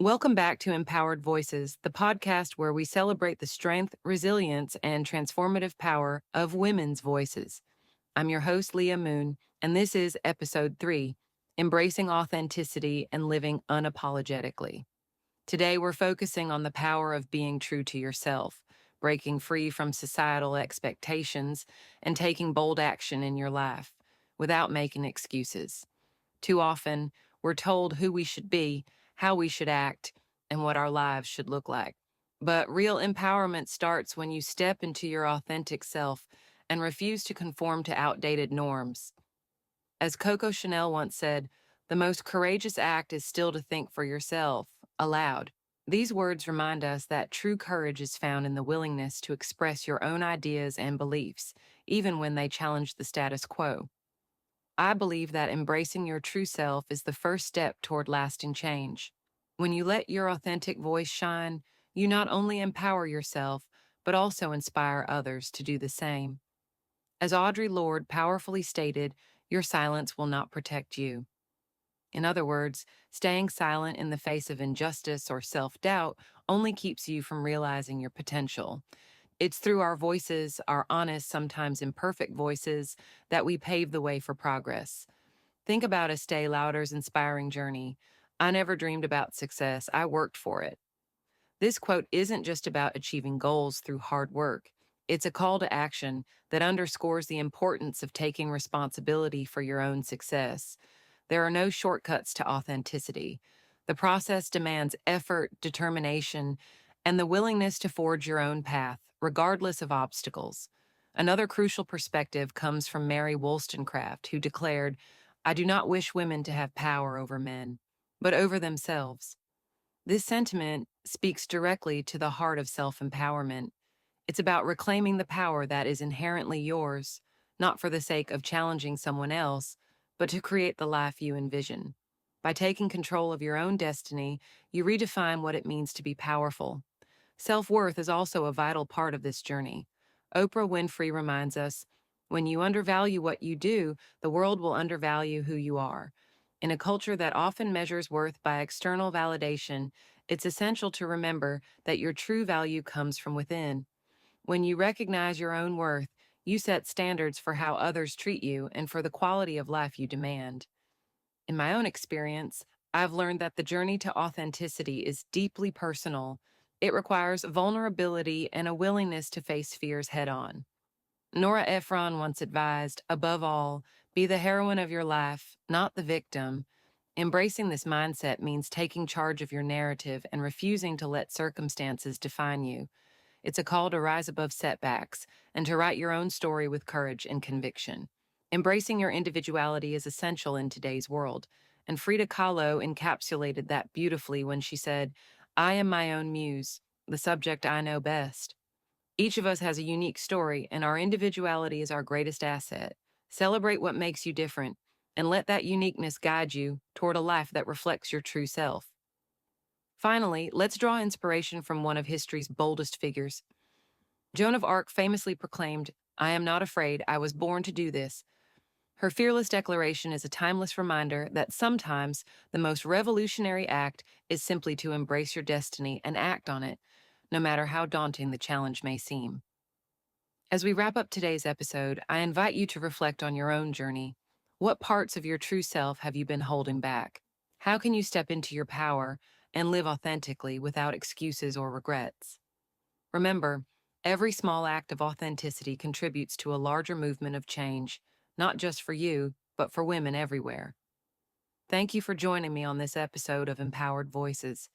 Welcome back to Empowered Voices, the podcast where we celebrate the strength, resilience, and transformative power of women's voices. I'm your host, Leah Moon, and this is episode 3, Embracing Authenticity and Living Unapologetically. Today, we're focusing on the power of being true to yourself, breaking free from societal expectations, and taking bold action in your life without making excuses. Too often, we're told who we should be, how we should act, and what our lives should look like. But real empowerment starts when you step into your authentic self and refuse to conform to outdated norms. As Coco Chanel once said, the most courageous act is still to think for yourself, aloud. These words remind us that true courage is found in the willingness to express your own ideas and beliefs, even when they challenge the status quo. I believe that embracing your true self is the first step toward lasting change. When you let your authentic voice shine, you not only empower yourself, but also inspire others to do the same. As Audre Lorde powerfully stated, your silence will not protect you. In other words, staying silent in the face of injustice or self-doubt only keeps you from realizing your potential. It's through our voices, our honest, sometimes imperfect voices, that we pave the way for progress. Think about Estée Lauder's inspiring journey. I never dreamed about success, I worked for it. This quote isn't just about achieving goals through hard work. It's a call to action that underscores the importance of taking responsibility for your own success. There are no shortcuts to authenticity. The process demands effort, determination, and the willingness to forge your own path, regardless of obstacles. Another crucial perspective comes from Mary Wollstonecraft, who declared, "I do not wish women to have power over men, but over themselves." This sentiment speaks directly to the heart of self-empowerment. It's about reclaiming the power that is inherently yours, not for the sake of challenging someone else, but to create the life you envision. By taking control of your own destiny, you redefine what it means to be powerful. Self-worth is also a vital part of this journey. Oprah Winfrey reminds us, when you undervalue what you do, the world will undervalue who you are. In a culture that often measures worth by external validation, it's essential to remember that your true value comes from within. When you recognize your own worth, you set standards for how others treat you and for the quality of life you demand. In my own experience, I've learned that the journey to authenticity is deeply personal. It requires vulnerability and a willingness to face fears head on. Nora Ephron once advised, above all, be the heroine of your life, not the victim. Embracing this mindset means taking charge of your narrative and refusing to let circumstances define you. It's a call to rise above setbacks and to write your own story with courage and conviction. Embracing your individuality is essential in today's world, and Frida Kahlo encapsulated that beautifully when she said, "I am my own muse, the subject I know best." Each of us has a unique story, and our individuality is our greatest asset. Celebrate what makes you different, and let that uniqueness guide you toward a life that reflects your true self. Finally, let's draw inspiration from one of history's boldest figures. Joan of Arc famously proclaimed, "I am not afraid, I was born to do this." Her fearless declaration is a timeless reminder that sometimes the most revolutionary act is simply to embrace your destiny and act on it, no matter how daunting the challenge may seem. As we wrap up today's episode, I invite you to reflect on your own journey. What parts of your true self have you been holding back? How can you step into your power and live authentically without excuses or regrets? Remember, every small act of authenticity contributes to a larger movement of change, not just for you, but for women everywhere. Thank you for joining me on this episode of Empowered Voices.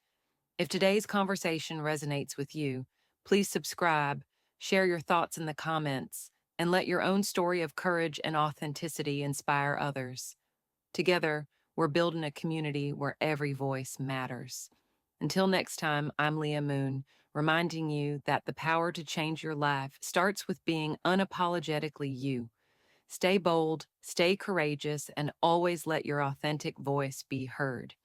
If today's conversation resonates with you, please subscribe, share your thoughts in the comments, and let your own story of courage and authenticity inspire others. Together, we're building a community where every voice matters. Until next time, I'm Leah Moon, reminding you that the power to change your life starts with being unapologetically you. Stay bold, stay courageous, and always let your authentic voice be heard.